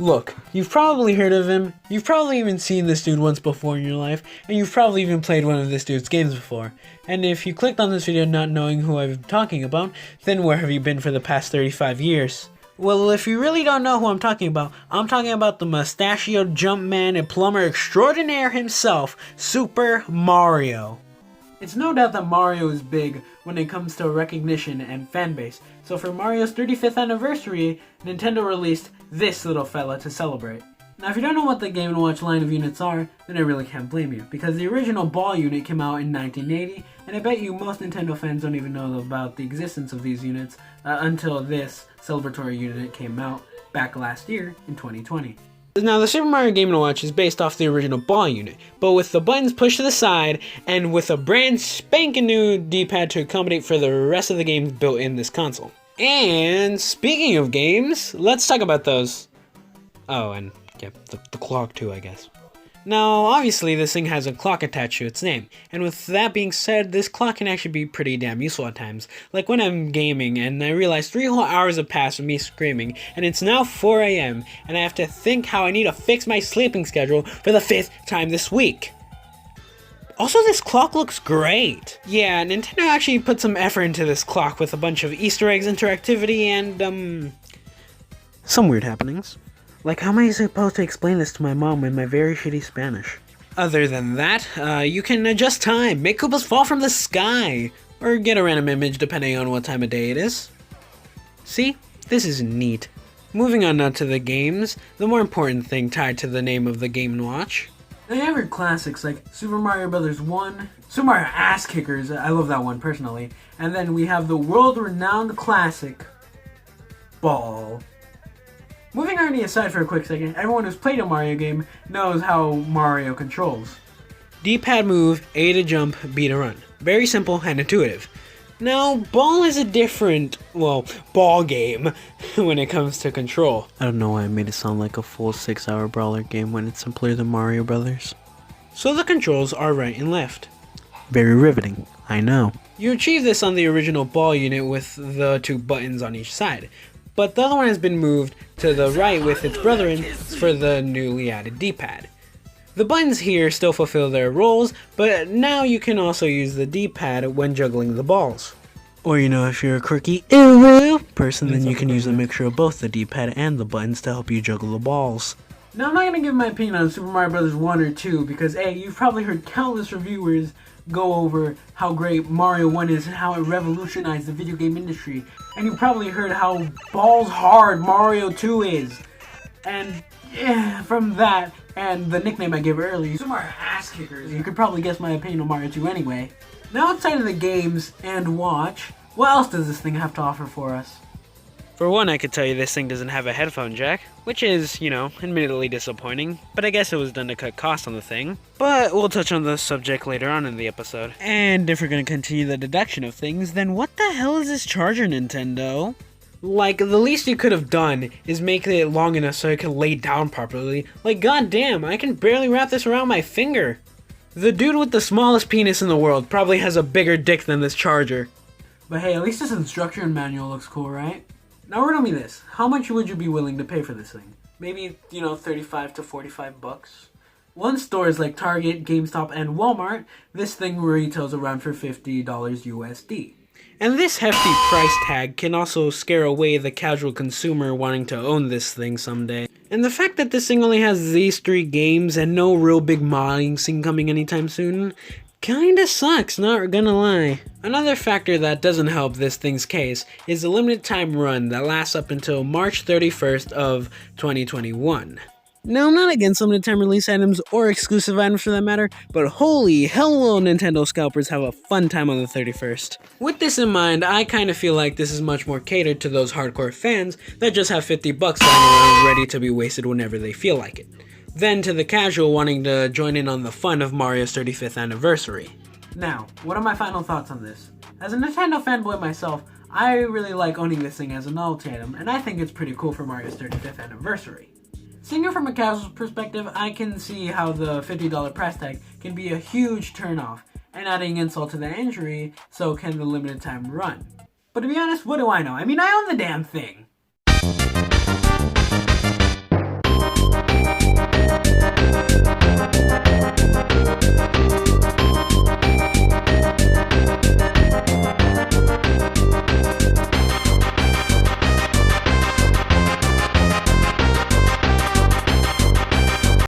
Look, you've probably heard of him, you've probably even seen this dude once before in your life, and you've probably even played one of this dude's games before. And if you clicked on this video not knowing who I'm talking about, then where have you been for the past 35 years? Well, if you really don't know who I'm talking about the mustachioed jumpman and plumber extraordinaire himself, Super Mario. It's no doubt that Mario is big when it comes to recognition and fanbase, so for Mario's 35th anniversary, Nintendo released this little fella to celebrate. Now if you don't know what the Game & Watch line of units are, then I really can't blame you, because the original ball unit came out in 1980, and I bet you most Nintendo fans don't even know about the existence of these units until this celebratory unit came out back last year in 2020. Now, the Super Mario Game & Watch is based off the original ball unit, but with the buttons pushed to the side, and with a brand spanking new D-pad to accommodate for the rest of the games built in this console. And speaking of games, let's talk about those. Oh, and yeah, the clock too, I guess. Now, obviously, this thing has a clock attached to its name, and with that being said, this clock can actually be pretty damn useful at times. Like when I'm gaming, and I realize 3 whole hours have passed with me screaming, and it's now 4 AM, and I have to think how I need to fix my sleeping schedule for the 5th time this week. Also, this clock looks great! Yeah, Nintendo actually put some effort into this clock with a bunch of Easter eggs, interactivity, and, some weird happenings. Like, how am I supposed to explain this to my mom in my very shitty Spanish? Other than that, you can adjust time, make Koopas fall from the sky, or get a random image depending on what time of day it is. See? This is neat. Moving on now to the games, the more important thing tied to the name of the Game & Watch. Now you have your classics like Super Mario Bros. 1, Super Mario Ass Kickers, I love that one personally, and then we have the world-renowned classic, Ball. Moving irony aside for a quick second, everyone who's played a Mario game knows how Mario controls. D-pad move, A to jump, B to run. Very simple and intuitive. Now, Ball is a different, well, ball game when it comes to control. I don't know why I made it sound like a full 6-hour brawler game when it's simpler than Mario Brothers. So the controls are right and left. Very riveting, I know. You achieve this on the original ball unit with the 2 buttons on each side, but the other one has been moved to the right with its brethren for the newly added D-pad. The buttons here still fulfill their roles, but now you can also use the D-pad when juggling the balls. Or you know, if you're a quirky person, then you can use a mixture of both the D-pad and the buttons to help you juggle the balls. Now I'm not going to give my opinion on Super Mario Bros. 1 or 2 because A, you've probably heard countless reviewers go over how great Mario 1 is and how it revolutionized the video game industry. And you probably heard how balls hard Mario 2 is. And yeah, from that, and the nickname I gave earlier, Super Mario Ass Kickers, you could probably guess my opinion on Mario 2 anyway. Now outside of the games and watch, what else does this thing have to offer for us? For one, I could tell you this thing doesn't have a headphone jack, which is, you know, admittedly disappointing, but I guess it was done to cut costs on the thing. But we'll touch on the subject later on in the episode. And if we're going to continue the deduction of things, then what the hell is this charger, Nintendo? Like, the least you could have done is make it long enough so it can lay down properly. Like, goddamn, I can barely wrap this around my finger. The dude with the smallest penis in the world probably has a bigger dick than this charger. But hey, at least this instruction manual looks cool, right? Now riddle me this, how much would you be willing to pay for this thing? Maybe, you know, 35 to 45 bucks? One stores like Target, GameStop, and Walmart, this thing retails around for $50 USD. And this hefty price tag can also scare away the casual consumer wanting to own this thing someday. And the fact that this thing only has these 3 games and no real big modding scene coming anytime soon kinda sucks, not gonna lie. Another factor that doesn't help this thing's case is the limited time run that lasts up until March 31st of 2021. Now, I'm not against limited time release items or exclusive items for that matter, but holy hell will Nintendo scalpers have a fun time on the 31st. With this in mind, I kind of feel like this is much more catered to those hardcore fans that just have 50 bucks lying around ready to be wasted whenever they feel like it, than to the casual wanting to join in on the fun of Mario's 35th anniversary. Now, what are my final thoughts on this? As a Nintendo fanboy myself, I really like owning this thing as a novelty item, and I think it's pretty cool for Mario's 35th anniversary. Seeing it from a casual perspective, I can see how the $50 price tag can be a huge turnoff, and adding insult to the injury, so can the limited time run. But to be honest, what do I know? I mean, I own the damn thing!